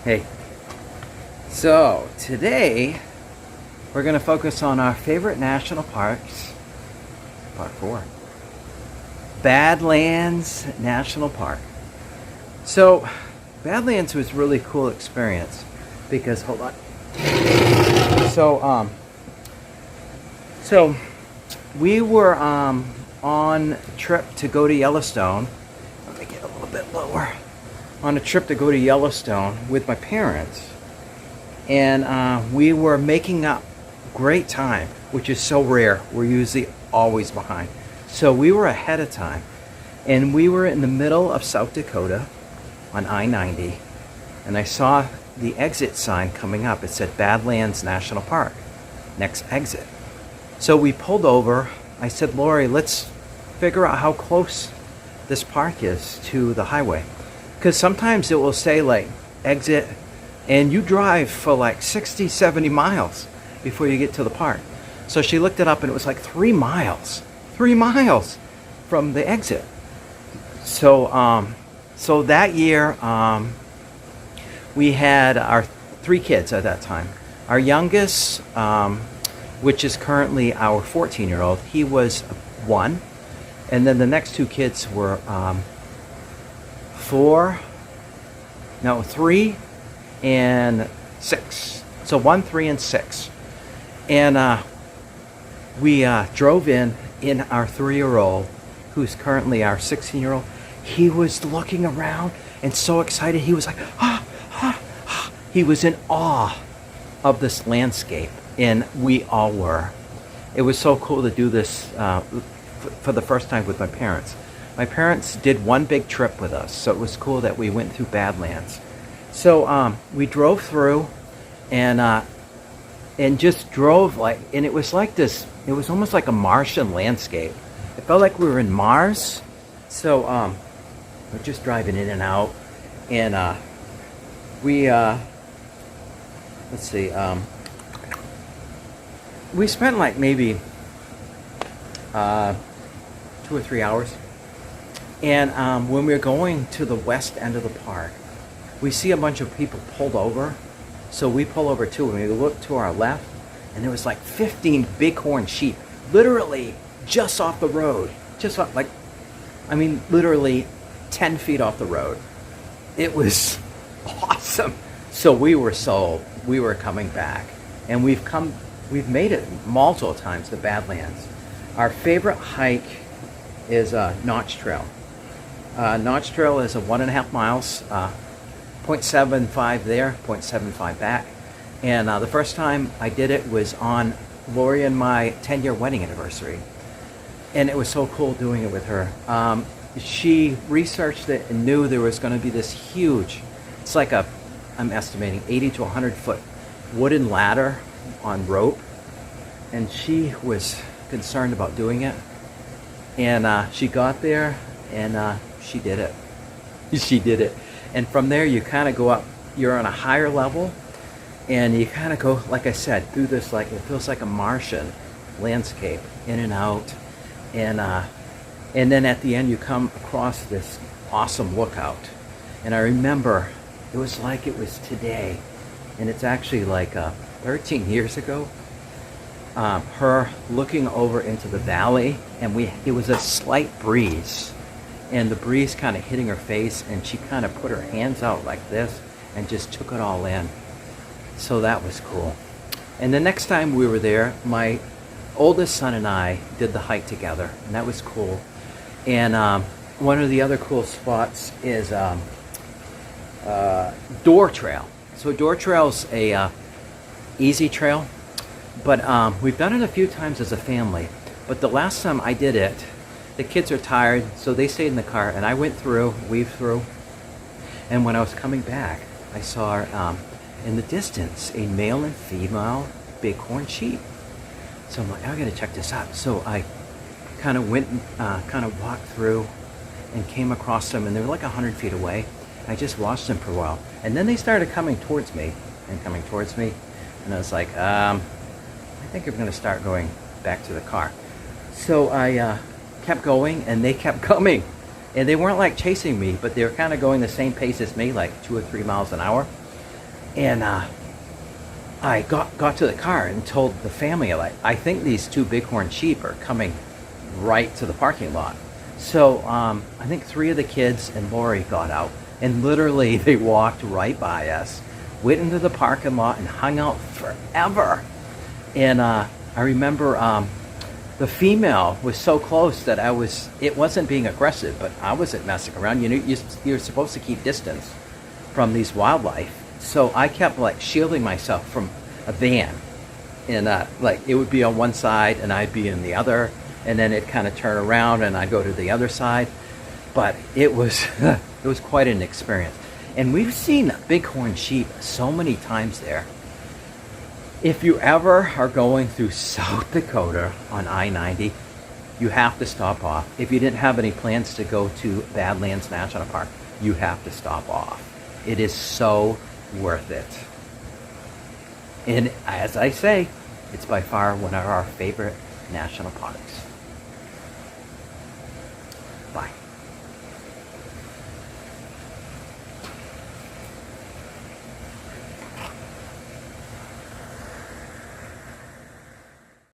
Hey, so today we're going to focus on our favorite national parks, part 4, Badlands National Park. So Badlands was a really cool experience because, hold on. So we were on a trip to go to Yellowstone. Let me get a little bit lower. On a trip to go to Yellowstone with my parents, and we were making up great time, which is so rare. We're usually always behind, so we were ahead of time, and we were in the middle of South Dakota on I-90, and I saw the exit sign coming up. It said Badlands National Park, next exit. So we pulled over. I said, Lori, let's figure out how close this park is to the highway. Because sometimes it will say like exit, and you drive for like 60, 70 miles before you get to the park. So she looked it up and it was like 3 miles from the exit. So that year, we had our 3 kids at that time. Our youngest, which is currently our 14-year-old, he was 1. And then the next 2 kids were 3 and 6. So 1, 3, and 6. And we drove in our 3-year-old, who's currently our 16-year-old. He was looking around and so excited. He was like, ah, ah, ah. He was in awe of this landscape, and we all were. It was so cool to do this for the first time with my parents. My parents did one big trip with us, so it was cool that we went through Badlands. So we drove through, and just drove and it was like this. It was almost like a Martian landscape. It felt like we were in Mars. So we're just driving in and out, and we let's see. We spent like maybe 2 or 3 hours. And when we were going to the west end of the park, we see a bunch of people pulled over. So we pull over too, and we look to our left, and there was like 15 bighorn sheep, literally just off the road. Just off, literally 10 feet off the road. It was awesome. So we were sold. We were coming back. And we've made it multiple times to Badlands. Our favorite hike is Notch Trail. Notch Trail is 1.5 miles, 0.75 there, 0.75 back. And the first time I did it was on Lori and my 10-year wedding anniversary. And it was so cool doing it with her. She researched it and knew there was going to be this huge, it's like I'm estimating 80 to 100 foot wooden ladder on rope. And she was concerned about doing it. And she got there, and she did it. She did it. And from there, you kind of go up. You're on a higher level, and you kind of go, like I said, through this, like, it feels like a Martian landscape, in and out. And then at the end, you come across this awesome lookout. And I remember, it was like it was today. And it's actually like 13 years ago. Her looking over into the valley, and it was a slight breeze, and the breeze kind of hitting her face, and she kind of put her hands out like this and just took it all in. So that was cool. And the next time we were there, my oldest son and I did the hike together, and that was cool. And one of the other cool spots is Door Trail. So Door Trail's a easy trail. But we've done it a few times as a family. But the last time I did it, the kids are tired, so they stayed in the car, and I went through, weaved through. And when I was coming back, I saw in the distance a male and female bighorn sheep. So I'm like, I gotta check this out. So I kind of went, kind of walked through, and came across them, and they were like 100 feet away. I just watched them for a while, and then they started coming towards me, and I was like, I think I'm going to start going back to the car. So I kept going, and they kept coming. And they weren't like chasing me, but they were kind of going the same pace as me, like 2 or 3 miles an hour. And I got to the car and told the family, like, I think these two bighorn sheep are coming right to the parking lot. So I think 3 of the kids and Lori got out, and literally they walked right by us, went into the parking lot and hung out forever. And I remember the female was so close that it wasn't being aggressive, but I wasn't messing around. You know, you're supposed to keep distance from these wildlife. So I kept like shielding myself from a van, and like it would be on one side and I'd be in the other, and then it'd kind of turn around and I'd go to the other side. But it was it was quite an experience. And we've seen bighorn sheep so many times there. If you ever are going through South Dakota on I-90, you have to stop off. If you didn't have any plans to go to Badlands National Park, you have to stop off. It is so worth it. And as I say, it's by far one of our favorite national parks. Bye.